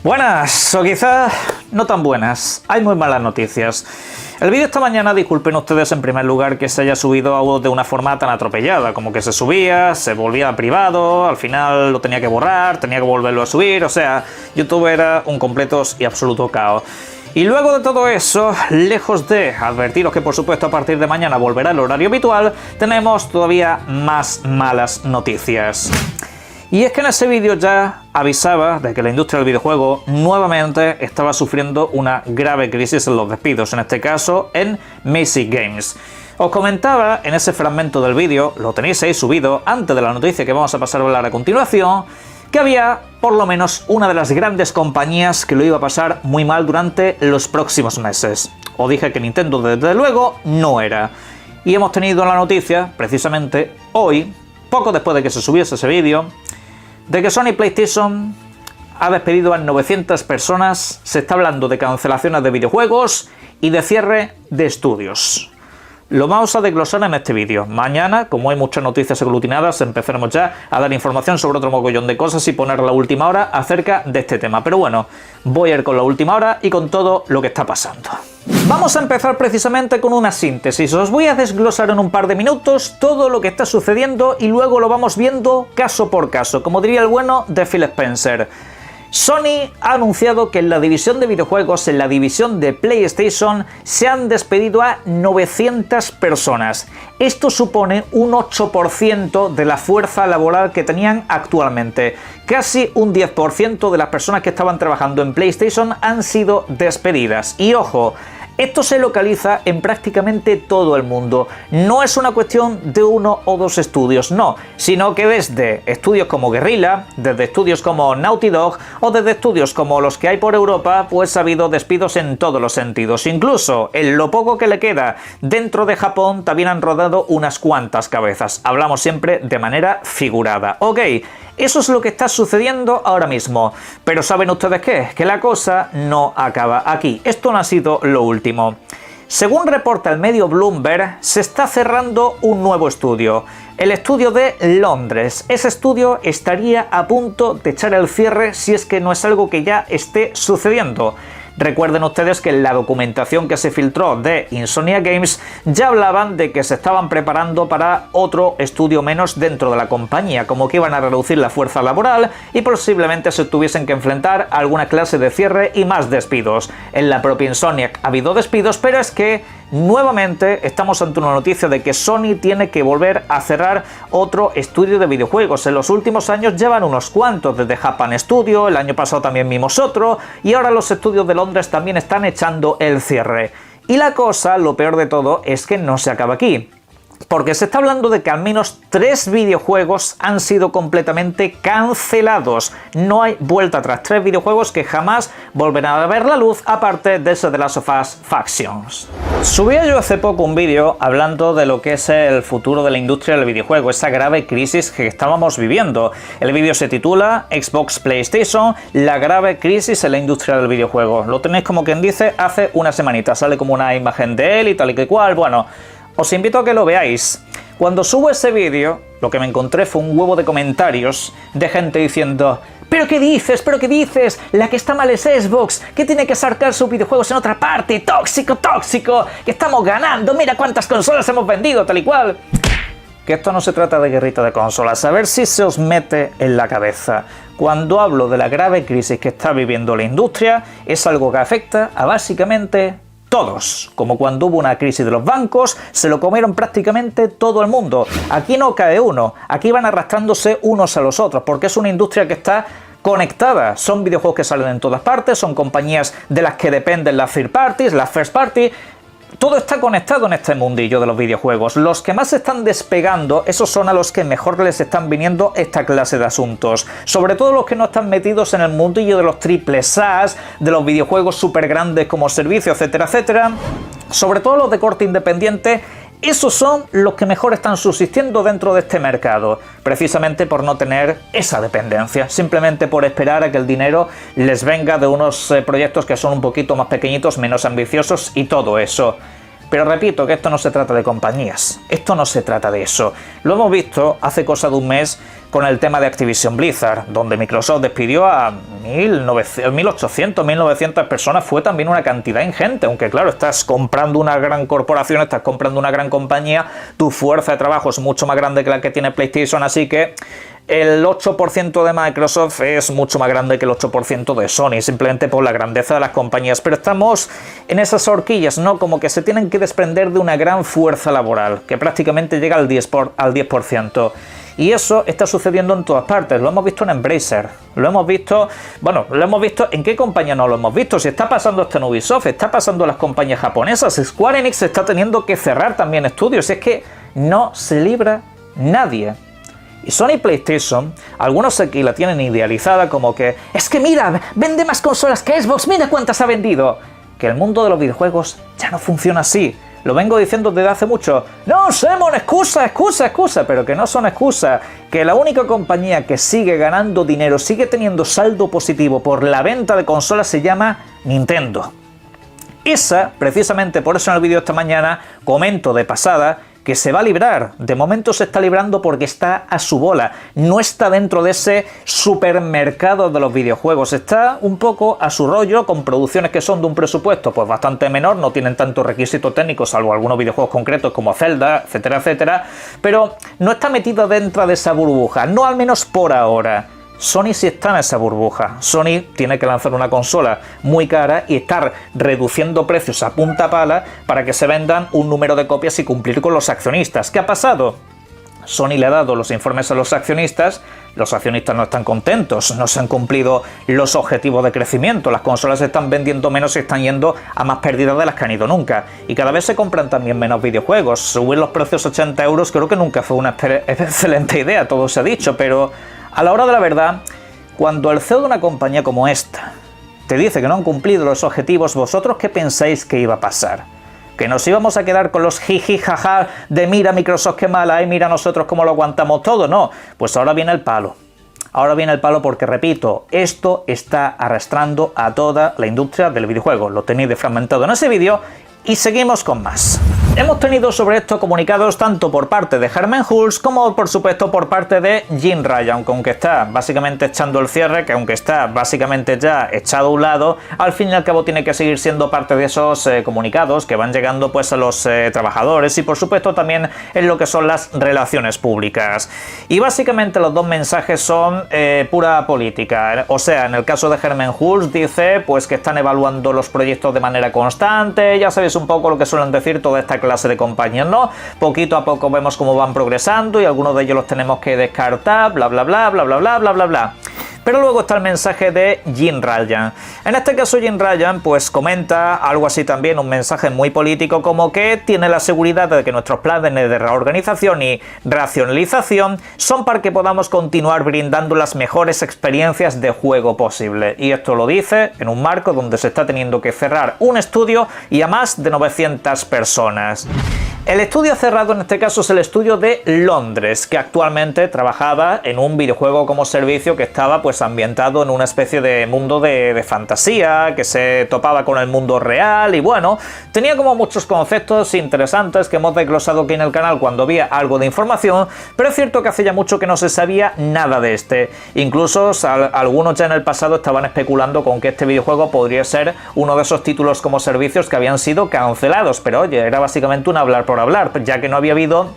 Buenas, o quizás no tan buenas. Hay muy malas noticias. El vídeo esta mañana, disculpen ustedes en primer lugar que se haya subido de una forma tan atropellada, como que se subía, se volvía privado, al final lo tenía que borrar, tenía que volverlo a subir, o sea, YouTube era un completo y absoluto caos. Y luego de todo eso, lejos de advertiros que por supuesto a partir de mañana volverá el horario habitual, tenemos todavía más malas noticias. Y es que en ese vídeo ya avisaba de que la industria del videojuego nuevamente estaba sufriendo una grave crisis en los despidos, en este caso en Macy Games. Os comentaba en ese fragmento del vídeo, lo tenéis ahí subido antes de la noticia que vamos a pasar a hablar a continuación, que había por lo menos una de las grandes compañías que lo iba a pasar muy mal durante los próximos meses. Os dije que Nintendo desde luego no era. Y hemos tenido la noticia, precisamente hoy, poco después de que se subiese ese vídeo, de que Sony PlayStation ha despedido a 900 personas, se está hablando de cancelaciones de videojuegos y de cierre de estudios. Lo vamos a desglosar en este vídeo. Mañana, como hay muchas noticias aglutinadas, empezaremos ya a dar información sobre otro mogollón de cosas y poner la última hora acerca de este tema. Pero bueno, voy a ir con la última hora y con todo lo que está pasando. Vamos a empezar precisamente con una síntesis. Os voy a desglosar en un par de minutos todo lo que está sucediendo y luego lo vamos viendo caso por caso, como diría el bueno de Phil Spencer. Sony ha anunciado que en la división de videojuegos, en la división de PlayStation, se han despedido a 900 personas. Esto supone un 8% de la fuerza laboral que tenían actualmente. Casi un 10% de las personas que estaban trabajando en PlayStation han sido despedidas. Y ojo, esto se localiza en prácticamente todo el mundo. No es una cuestión de uno o dos estudios, no, sino que desde estudios como Guerrilla, desde estudios como Naughty Dog o desde estudios como los que hay por Europa, pues ha habido despidos en todos los sentidos. Incluso en lo poco que le queda dentro de Japón también han rodado unas cuantas cabezas. Hablamos siempre de manera figurada. Ok, eso es lo que está sucediendo ahora mismo. Pero ¿saben ustedes qué? Que la cosa no acaba aquí. Esto no ha sido lo último. Según reporta el medio Bloomberg, se está cerrando un nuevo estudio. El estudio de Londres. Ese estudio estaría a punto de echar el cierre si es que no es algo que ya esté sucediendo. Recuerden ustedes que en la documentación que se filtró de Insomniac Games ya hablaban de que se estaban preparando para otro estudio menos dentro de la compañía, como que iban a reducir la fuerza laboral y posiblemente se tuviesen que enfrentar a alguna clase de cierre y más despidos. En la propia Insomniac ha habido despidos, pero es que nuevamente estamos ante una noticia de que Sony tiene que volver a cerrar otro estudio de videojuegos. En los últimos años llevan unos cuantos, desde Japan Studio, el año pasado también vimos otro, y ahora los estudios de Londres también están echando el cierre. Y la cosa, lo peor de todo, es que no se acaba aquí. Porque se está hablando de que al menos 3 videojuegos han sido completamente cancelados. No hay vuelta atrás. 3 videojuegos que jamás volverán a ver la luz, aparte de ese de Last of Us Factions. Subía yo hace poco un vídeo hablando de lo que es el futuro de la industria del videojuego, esa grave crisis que estábamos viviendo. El vídeo se titula Xbox PlayStation, la grave crisis en la industria del videojuego. Lo tenéis como quien dice hace una semanita. Sale como una imagen de él y tal y que cual. Bueno, os invito a que lo veáis. Cuando subo ese vídeo, lo que me encontré fue un huevo de comentarios de gente diciendo: ¿pero qué dices? ¿pero qué dices? La que está mal es Xbox, que tiene que sacar sus videojuegos en otra parte. ¡Tóxico, tóxico! ¡Que estamos ganando! ¡Mira cuántas consolas hemos vendido! Tal y cual. Que esto no se trata de guerrita de consolas. A ver si se os mete en la cabeza. Cuando hablo de la grave crisis que está viviendo la industria, es algo que afecta a básicamente todos. Como cuando hubo una crisis de los bancos, se lo comieron prácticamente todo el mundo. Aquí no cae uno, aquí van arrastrándose unos a los otros, porque es una industria que está conectada. Son videojuegos que salen en todas partes, son compañías de las que dependen las third parties, las first party. Todo está conectado en este mundillo de los videojuegos. Los que más se están despegando, esos son a los que mejor les están viniendo esta clase de asuntos. Sobre todo los que no están metidos en el mundillo de los triples A, de los videojuegos súper grandes como servicio, etcétera, etcétera. Sobre todo los de corte independiente. Esos son los que mejor están subsistiendo dentro de este mercado, precisamente por no tener esa dependencia, simplemente por esperar a que el dinero les venga de unos proyectos que son un poquito más pequeñitos, menos ambiciosos y todo eso. Pero repito que esto no se trata de compañías, esto no se trata de eso. Lo hemos visto hace cosa de un mes con el tema de Activision Blizzard, donde Microsoft despidió a 1.800, 1.900 personas. Fue también una cantidad ingente, aunque claro, estás comprando una gran corporación, estás comprando una gran compañía, tu fuerza de trabajo es mucho más grande que la que tiene PlayStation, así que el 8% de Microsoft es mucho más grande que el 8% de Sony, simplemente por la grandeza de las compañías. Pero estamos en esas horquillas, ¿no? Como que se tienen que desprender de una gran fuerza laboral, que prácticamente llega al 10%. Y eso está sucediendo en todas partes. Lo hemos visto en Embracer, lo hemos visto... Bueno, lo hemos visto... ¿En qué compañía no lo hemos visto? Si está pasando esto en Ubisoft, está pasando en las compañías japonesas. Square Enix está teniendo que cerrar también estudios. Es que no se libra nadie. Y Sony PlayStation, algunos aquí la tienen idealizada como que es que mira, vende más consolas que Xbox, mira cuántas ha vendido. Que el mundo de los videojuegos ya no funciona así. Lo vengo diciendo desde hace mucho. No, Simon, excusa, pero que no son excusas. Que la única compañía que sigue ganando dinero, sigue teniendo saldo positivo por la venta de consolas se llama Nintendo. Esa, precisamente por eso en el vídeo esta mañana, comento de pasada que se va a librar. De momento se está librando porque está a su bola. No está dentro de ese supermercado de los videojuegos. Está un poco a su rollo con producciones que son de un presupuesto pues bastante menor, no tienen tantos requisitos técnicos, salvo algunos videojuegos concretos como Zelda, etcétera, etcétera. Pero no está metido dentro de esa burbuja, no al menos por ahora. Sony sí está en esa burbuja. Sony tiene que lanzar una consola muy cara y estar reduciendo precios a punta pala para que se vendan un número de copias y cumplir con los accionistas. ¿Qué ha pasado? Sony le ha dado los informes a los accionistas no están contentos, no se han cumplido los objetivos de crecimiento, las consolas se están vendiendo menos y están yendo a más pérdidas de las que han ido nunca. Y cada vez se compran también menos videojuegos. Subir los precios a 80 euros creo que nunca fue una excelente idea, todo se ha dicho, pero a la hora de la verdad, cuando el CEO de una compañía como esta te dice que no han cumplido los objetivos, ¿vosotros qué pensáis que iba a pasar? ¿Que nos íbamos a quedar con los jiji jaja de mira Microsoft qué mala y mira nosotros cómo lo aguantamos todo? No, pues ahora viene el palo. Ahora viene el palo porque, repito, esto está arrastrando a toda la industria del videojuego. Lo tenéis desfragmentado en ese vídeo y seguimos con más. Hemos tenido sobre esto comunicados tanto por parte de Hermen Hulst como por supuesto por parte de Jim Ryan, que aunque está básicamente echando el cierre, que aunque está básicamente ya echado a un lado, al fin y al cabo tiene que seguir siendo parte de esos comunicados que van llegando pues a los trabajadores y por supuesto también en lo que son las relaciones públicas. Y básicamente los dos mensajes son pura política. O sea, en el caso de Hermen Hulst dice pues que están evaluando los proyectos de manera constante, ya sabéis un poco lo que suelen decir toda esta clase de compañías, ¿no? Poquito a poco vemos cómo van progresando y algunos de ellos los tenemos que descartar, bla bla bla bla bla bla bla bla bla. Pero luego está el mensaje de Jim Ryan. En este caso Jim Ryan pues comenta algo así también, un mensaje muy político como que tiene la seguridad de que nuestros planes de reorganización y racionalización son para que podamos continuar brindando las mejores experiencias de juego posible. Y esto lo dice en un marco donde se está teniendo que cerrar un estudio y a más de 900 personas. El estudio cerrado en este caso es el estudio de Londres, que actualmente trabajaba en un videojuego como servicio que estaba pues ambientado en una especie de mundo de fantasía, que se topaba con el mundo real y bueno, tenía como muchos conceptos interesantes que hemos desglosado aquí en el canal cuando había algo de información, pero es cierto que hace ya mucho que no se sabía nada de este. Incluso algunos ya en el pasado estaban especulando con que este videojuego podría ser uno de esos títulos como servicios que habían sido cancelados, pero oye, era básicamente un hablar por hablar, ya que no había habido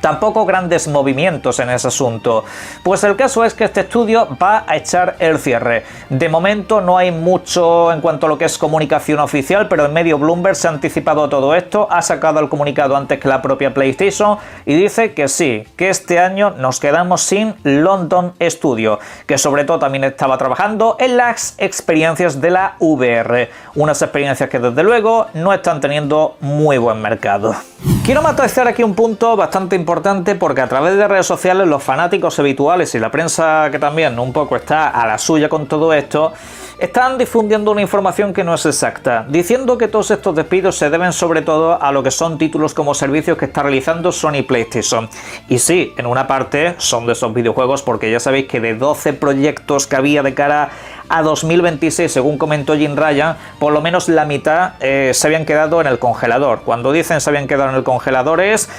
tampoco grandes movimientos en ese asunto. Pues el caso es que este estudio va a echar el cierre. De momento no hay mucho en cuanto a lo que es comunicación oficial, pero el medio Bloomberg se ha anticipado a todo esto, ha sacado el comunicado antes que la propia PlayStation y dice que sí, que este año nos quedamos sin London Studio, que sobre todo también estaba trabajando en las experiencias de la VR, unas experiencias que desde luego no están teniendo muy buen mercado. Quiero matizar aquí un punto bastante importante porque a través de redes sociales los fanáticos habituales y la prensa que también un poco está a la suya con todo esto están difundiendo una información que no es exacta, diciendo que todos estos despidos se deben sobre todo a lo que son títulos como servicios que está realizando Sony PlayStation. Y sí, en una parte son de esos videojuegos porque ya sabéis que de 12 proyectos que había de cara a 2026, según comentó Jim Ryan, por lo menos la mitad se habían quedado en el congelador. Cuando dicen se habían quedado en el congelador es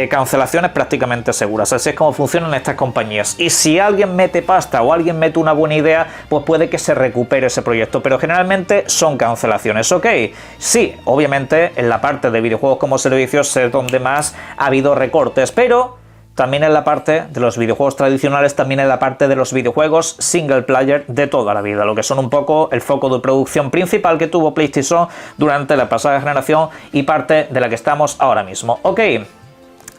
cancelaciones prácticamente seguras. Así es como funcionan estas compañías. Y si alguien mete pasta o alguien mete una buena idea, pues puede que se recupere ese proyecto, pero generalmente son cancelaciones. Ok, sí, obviamente en la parte de videojuegos como servicios es donde más ha habido recortes, pero también en la parte de los videojuegos tradicionales, también en la parte de los videojuegos single player de toda la vida, lo que son un poco el foco de producción principal que tuvo PlayStation durante la pasada generación y parte de la que estamos ahora mismo. Ok,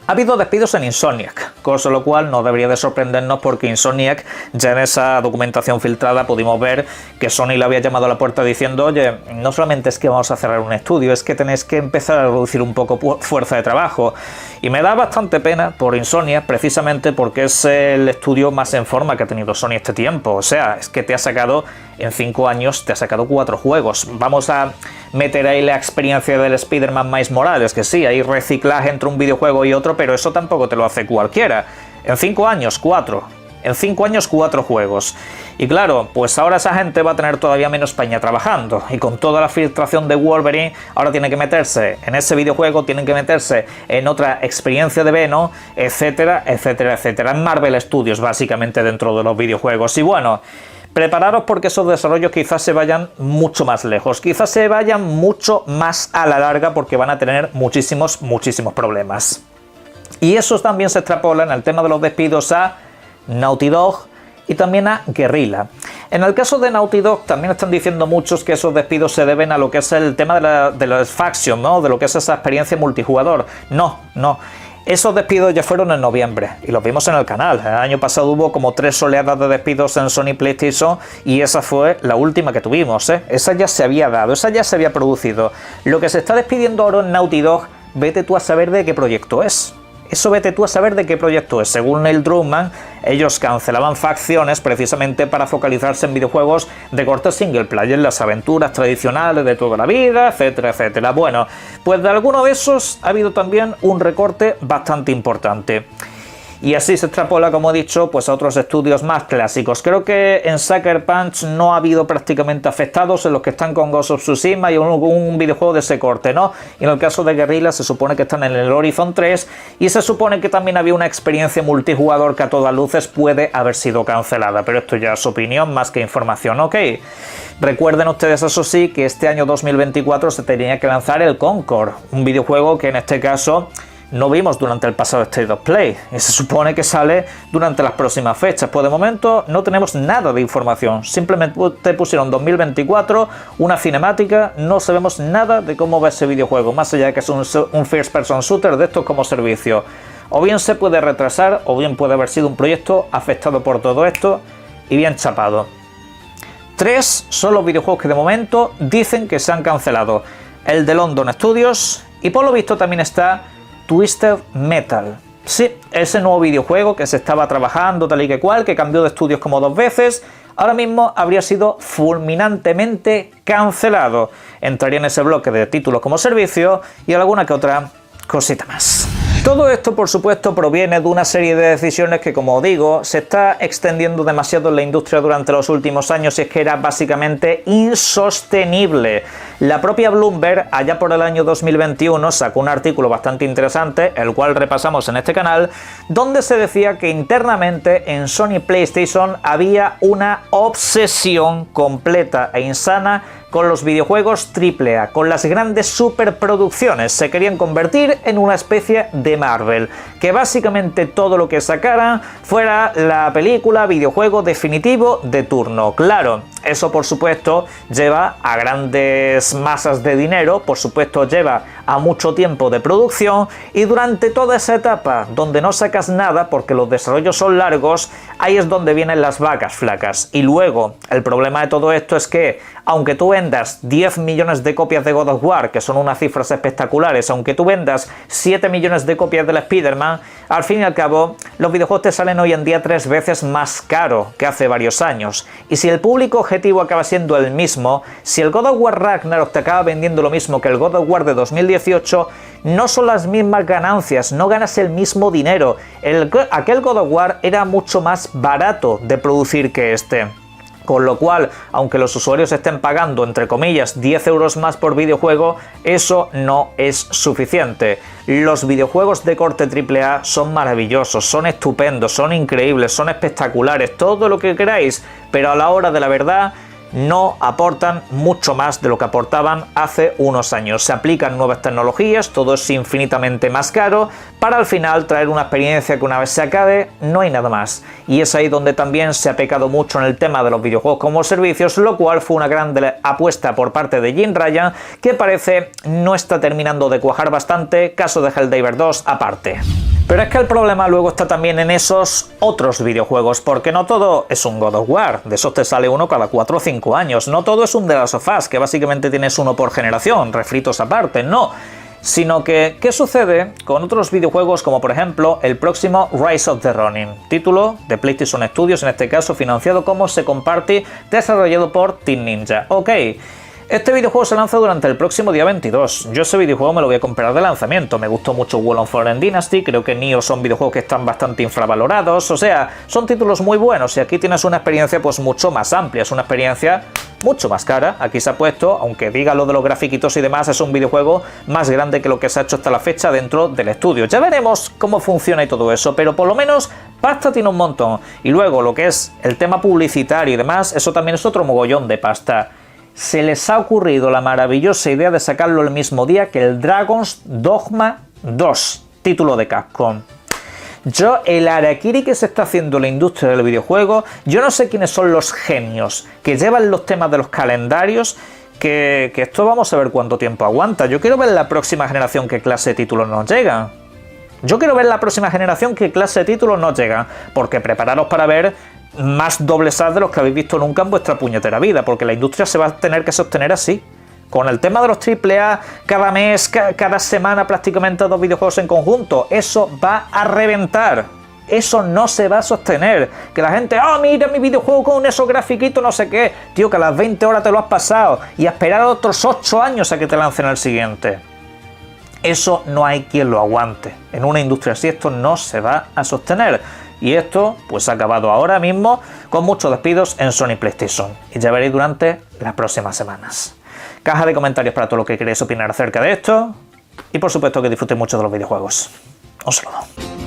ha habido despidos en Insomniac, cosa lo cual no debería de sorprendernos porque Insomniac, ya en esa documentación filtrada pudimos ver que Sony le había llamado a la puerta diciendo: oye, no solamente es que vamos a cerrar un estudio, es que tenéis que empezar a reducir un poco fuerza de trabajo. Y me da bastante pena por Insomniac, precisamente porque es el estudio más en forma que ha tenido Sony este tiempo. O sea, es que te ha sacado, en 5 años, te ha sacado 4 juegos. Vamos a meter ahí la experiencia del Spider-Man Miles Morales, que sí, hay reciclaje entre un videojuego y otro, pero eso tampoco te lo hace cualquiera. En 5 años, 4. En 5 años, 4 juegos. Y claro, pues ahora esa gente va a tener todavía menos peña trabajando. Y con toda la filtración de Wolverine, ahora tiene que meterse en ese videojuego, tienen que meterse en otra experiencia de Venom, etcétera, etcétera, etcétera. En Marvel Studios, básicamente, dentro de los videojuegos. Y bueno, prepararos porque esos desarrollos quizás se vayan mucho más lejos. Quizás se vayan mucho más a la larga porque van a tener muchísimos problemas. Y eso también se extrapola en el tema de los despidos a Naughty Dog y también a Guerrilla. En el caso de Naughty Dog también están diciendo muchos que esos despidos se deben a lo que es el tema de las factions, ¿no? De lo que es esa experiencia multijugador. No. Esos despidos ya fueron en noviembre y los vimos en el canal. El año pasado hubo como 3 oleadas de despidos en Sony PlayStation y esa fue la última que tuvimos, ¿eh? Esa ya se había dado, esa ya se había producido. Lo que se está despidiendo ahora en Naughty Dog, vete tú a saber de qué proyecto es. Eso vete tú a saber de qué proyecto es. Según Neil Druckmann, ellos cancelaban facciones precisamente para focalizarse en videojuegos de corte single player, las aventuras tradicionales de toda la vida, etcétera, etcétera. Bueno, pues de alguno de esos ha habido también un recorte bastante importante. Y así se extrapola, como he dicho, pues a otros estudios más clásicos. Creo que en Sucker Punch no ha habido prácticamente afectados, en los que están con Ghost of Tsushima y un videojuego de ese corte, ¿no? Y en el caso de Guerrilla se supone que están en el Horizon 3 y se supone que también había una experiencia multijugador que a todas luces puede haber sido cancelada, pero esto ya es opinión más que información, ¿ok? Recuerden ustedes, eso sí, que este año 2024 se tenía que lanzar el Concord, un videojuego que en este caso no vimos durante el pasado State of Play y se supone que sale durante las próximas fechas. Pues de momento no tenemos nada de información, simplemente te pusieron 2024, una cinemática, no sabemos nada de cómo va ese videojuego, más allá de que es un first person shooter de estos como servicio. O bien se puede retrasar, o bien puede haber sido un proyecto afectado por todo esto y bien chapado. 3 son los videojuegos que de momento dicen que se han cancelado: el de London Studios y por lo visto también está Twisted Metal. Sí, ese nuevo videojuego que se estaba trabajando tal y que cual, que cambió de estudios como 2 veces, ahora mismo habría sido fulminantemente cancelado. Entraría en ese bloque de títulos como servicio y alguna que otra cosita más. Todo esto, por supuesto, proviene de una serie de decisiones que, como digo, se está extendiendo demasiado en la industria durante los últimos años y es que era básicamente insostenible. La propia Bloomberg, allá por el año 2021, sacó un artículo bastante interesante, el cual repasamos en este canal, donde se decía que internamente en Sony PlayStation había una obsesión completa e insana con los videojuegos AAA, con las grandes superproducciones. Se querían convertir en una especie de Marvel, que básicamente todo lo que sacaran fuera la película, videojuego definitivo de turno. Claro, eso por supuesto lleva a grandes masas de dinero, por supuesto lleva a mucho tiempo de producción y durante toda esa etapa donde no sacas nada porque los desarrollos son largos, ahí es donde vienen las vacas flacas. Y luego el problema de todo esto es que aunque tú vendas 10 millones de copias de God of War, que son unas cifras espectaculares, aunque tú vendas 7 millones de copias del Spider-Man, al fin y al cabo los videojuegos te salen hoy en día 3 veces más caro que hace varios años. Y si el público objetivo acaba siendo el mismo, si el God of War Ragnarok te acaba vendiendo lo mismo que el God of War de 2018, no son las mismas ganancias, no ganas el mismo dinero. Aquel God of War era mucho más barato de producir que este. Con lo cual, aunque los usuarios estén pagando, entre comillas, 10 euros más por videojuego, eso no es suficiente. Los videojuegos de corte AAA son maravillosos, son estupendos, son increíbles, son espectaculares, todo lo que queráis, pero a la hora de la verdad no aportan mucho más de lo que aportaban hace unos años. Se aplican nuevas tecnologías, todo es infinitamente más caro, para al final traer una experiencia que una vez se acabe, no hay nada más. Y es ahí donde también se ha pecado mucho en el tema de los videojuegos como servicios, lo cual fue una gran apuesta por parte de Jim Ryan, que parece no está terminando de cuajar bastante, caso de Helldivers 2 aparte. Pero es que el problema luego está también en esos otros videojuegos, porque no todo es un God of War, de esos te sale uno cada 4 o 5 años, no todo es un The Last of Us, que básicamente tienes uno por generación, refritos aparte, no. Sino que, ¿qué sucede con otros videojuegos como por ejemplo el próximo Rise of the Ronin? Título de PlayStation Studios, en este caso financiado como Second Party, desarrollado por Team Ninja. Ok. Este videojuego se lanza durante el próximo día 22. Yo ese videojuego me lo voy a comprar de lanzamiento. Me gustó mucho World of Fallen Dynasty, creo que Nioh son videojuegos que están bastante infravalorados, o sea, son títulos muy buenos y aquí tienes una experiencia pues mucho más amplia, es una experiencia mucho más cara. Aquí se ha puesto, aunque diga lo de los grafiquitos y demás, es un videojuego más grande que lo que se ha hecho hasta la fecha dentro del estudio. Ya veremos cómo funciona y todo eso, pero por lo menos pasta tiene un montón. Y luego lo que es el tema publicitario y demás, eso también es otro mogollón de pasta. Se les ha ocurrido la maravillosa idea de sacarlo el mismo día que el Dragon's Dogma 2, título de Capcom. El harakiri que se está haciendo en la industria del videojuego, yo no sé quiénes son los genios que llevan los temas de los calendarios, que esto vamos a ver cuánto tiempo aguanta. Yo quiero ver la próxima generación qué clase de títulos nos llegan. Yo quiero ver la próxima generación qué clase de títulos nos llegan, porque prepararos para ver más dobles as de los que habéis visto nunca en vuestra puñetera vida, porque la industria se va a tener que sostener así. Con el tema de los AAA, cada mes, cada semana prácticamente 2 videojuegos en conjunto, eso va a reventar. Eso no se va a sostener. Que la gente, mira mi videojuego con esos grafiquitos, no sé qué. Tío, que a las 20 horas te lo has pasado y a esperar otros 8 años a que te lancen el siguiente. Eso no hay quien lo aguante. En una industria así esto no se va a sostener. Y esto pues ha acabado ahora mismo con muchos despidos en Sony PlayStation. Y ya veréis durante las próximas semanas. Caja de comentarios para todo lo que queréis opinar acerca de esto. Y por supuesto que disfrutéis mucho de los videojuegos. Un saludo.